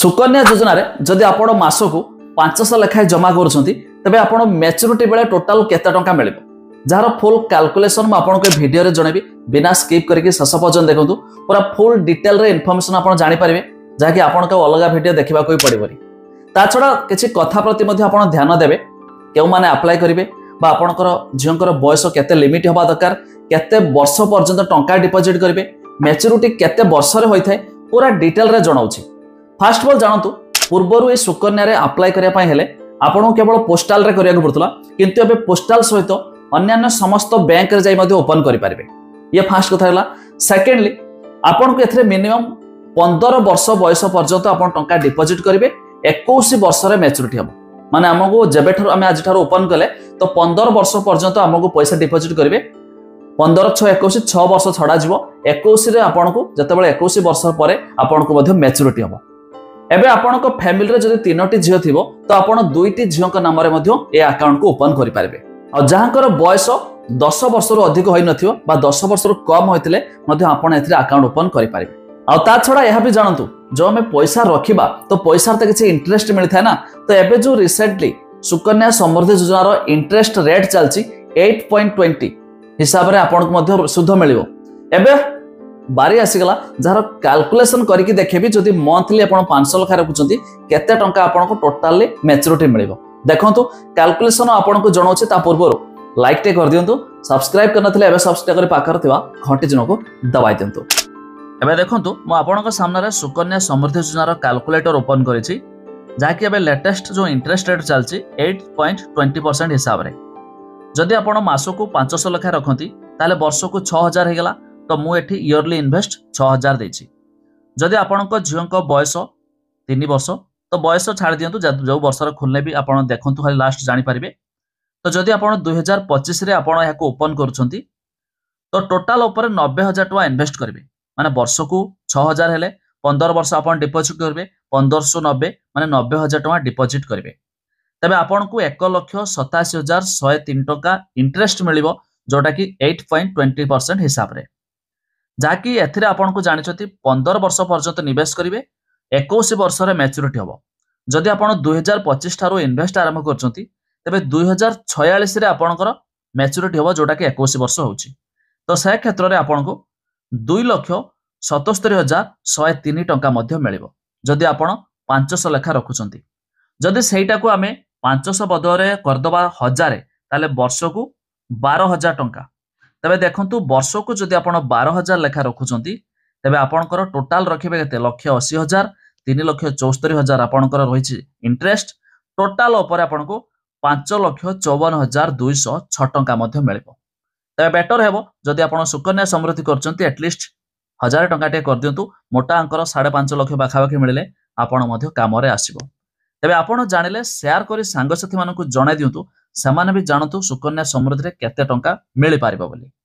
सुकन्या योजना रे जदि आपण मासकु 500 लेखाय जमा करूछंती तबे आपण मैच्योरिटी बेले टोटल केते टंका मिलिबो जार फुल कैलकुलेशन म आपण के वीडियो रे जणेबी बिना स्किप करके शेष पर्यंत देखंतु पूरा फुल डिटेल रे इन्फॉर्मेशन आपण जानि परिबे जाकि आपण के अलगा वीडियो देखिबा कोई पड़िबोनी ता छडा किछि कथा प्रति मध्ये आपण ध्यान देबे केउ माने अप्लाई करिवे बा आपणकर झियंकर बयस केते लिमिट होबा दरकार केते वर्ष पर्यंत टंका डिपॉजिट करिवे मैच्योरिटी केते वर्ष रे होइथाय पूरा डिटेल रे जणाउछि। फास्ट ऑफ ऑल जानतु पूर्वरु ए सुकन्या रे अप्लाई करिया पय हेले आपण केवल पोस्टल रे करिया पड़तला किंतु एबे पोस्टल सहित अन्य समस्त बैंक रे जाई मध्ये ओपन करि पारिबे। ये फास्ट कथा हला। सेकेंडली आपण को एथरे मिनिमम 15 वर्ष बयस पर्यंत आपण टंका डिपॉजिट करिवे 21 वर्ष रे मैच्योरिटी हम माने हमको जेबेठर आमे आज ठार ओपन कले तो 15 वर्ष पर्यंत हमको पैसा डिपॉजिट करिवे 15 6 21 6 वर्ष छडा जीवो 21 रे आपण को जतेबेले 21 वर्ष परे आपण को मध्ये मैच्योरिटी हम। एबे आपण को फैमिली रे जदि तीनोटी झियो थिबो तो आपण दुईटी झियो का नाम रे मध्ये ए अकाउंट को ओपन करि पारिबे। और जहांकर बयस 10 वर्ष रो अधिक होई नथियो बा 10 वर्ष रो कम होइतिले मध्ये आपण एथरे अकाउंट ओपन करि पारिबे। आ ता छडा यह भी जानतु जो हमें पैसा रखिबा तो पैसा रे किछि इंटरेस्ट मिलि थाय ना तो एबे जो रिसेंटली सुकन्या समृद्धि योजना रो इंटरेस्ट रेट चलची 8.20 हिसाब रे आपण को मध्ये सुध मिलिबो। एबे बारी आसीगला जार कैलकुलेशन करके देखेबी जदि मंथली आपण 500 लखा रखुचंती केते टंका आपण को टोटली मैच्योरिटी मिलिबो। देखंतु कैलकुलेशन आपण को जणौछि ता पूर्वरो लाइक टे कर दियंतु सब्सक्राइब करनथिले एबे सब्सक्राइब करि पाखर थिबा घंटी चिन्ह को दबाइ दियंतु। एबे देखंतु मो आपण को सामने रे सुकन्या समृद्धि योजना रो कैलकुलेटर ओपन करिछि जाकि एबे लेटेस्ट जो इंटरेस्ट रेट चलछि 8.20% हिसाब रे जदि आपण मासो को 500 लखा रखंती ताले वर्ष को 6000 हे गेला तो मु एठी इयरली इन्वेस्ट 6000 देछि। जदि आपण को झियो को बयस 3 वर्ष तो बयस छाड़ दियंतु जो वर्ष रे खुलले भी आपण देखंतु खाली लास्ट जानि परिबे। तो जदि आपण 2025 रे आपण याको ओपन करूछंती तो टोटल ऊपर 90000 टका इन्वेस्ट करबे माने वर्ष को 6000 हेले 15 वर्ष आपण डिपॉजिट करबे 1590 माने 90000 टका डिपॉजिट करबे तबे आपण को 1,87,103 टका इंटरेस्ट मिलिबो जोटा कि 8.20% हिसाब रे जाकि एथिरे आपण को जानिछथि 15 वर्ष पर्यंत निवेश करिवे 21 वर्ष रे मैच्योरिटी होबो। जदि आपण 2025 थारो इन्वेस्ट आरंभ करछंती तबे 2046 रे आपणकर मैच्योरिटी होबो जोटा कि 21 वर्ष होउची। तो से क्षेत्र रे आपण को 2,77,103 टंका मध्ये मिलिबो जदि आपण 500 लेखा रखुचंती। जदि सेटा को आमे 500 बदरे करदबा 1000 ताले वर्ष को 12000 टंका तबे देखंतु वर्ष को जदि आपण 12000 लेखा रखुचंती तबे आपणकर टोटल रखिबे केते 1,80,000 3,74,000 आपणकर रहिछि इंटरेस्ट टोटल ऊपर आपण को 5,54,206 टंका मध्ये मिलिबो। तबे बेटर हेबो जदि आपण सुकन्या समृद्धि करचंती एटलीस्ट 1000 टंका टे कर दियंतु मोटा अंकर 5.5 लाख बाखाबाखी मिलिले आपण मध्ये काम रे आसीबो। तबे आपण जानिले शेयर करी सांगसाथी मानकु जणाइ दियंतु सेमाने भी जानतु सुकन्या समृद्धि रे केते टंका मिलि पारिबो बोली।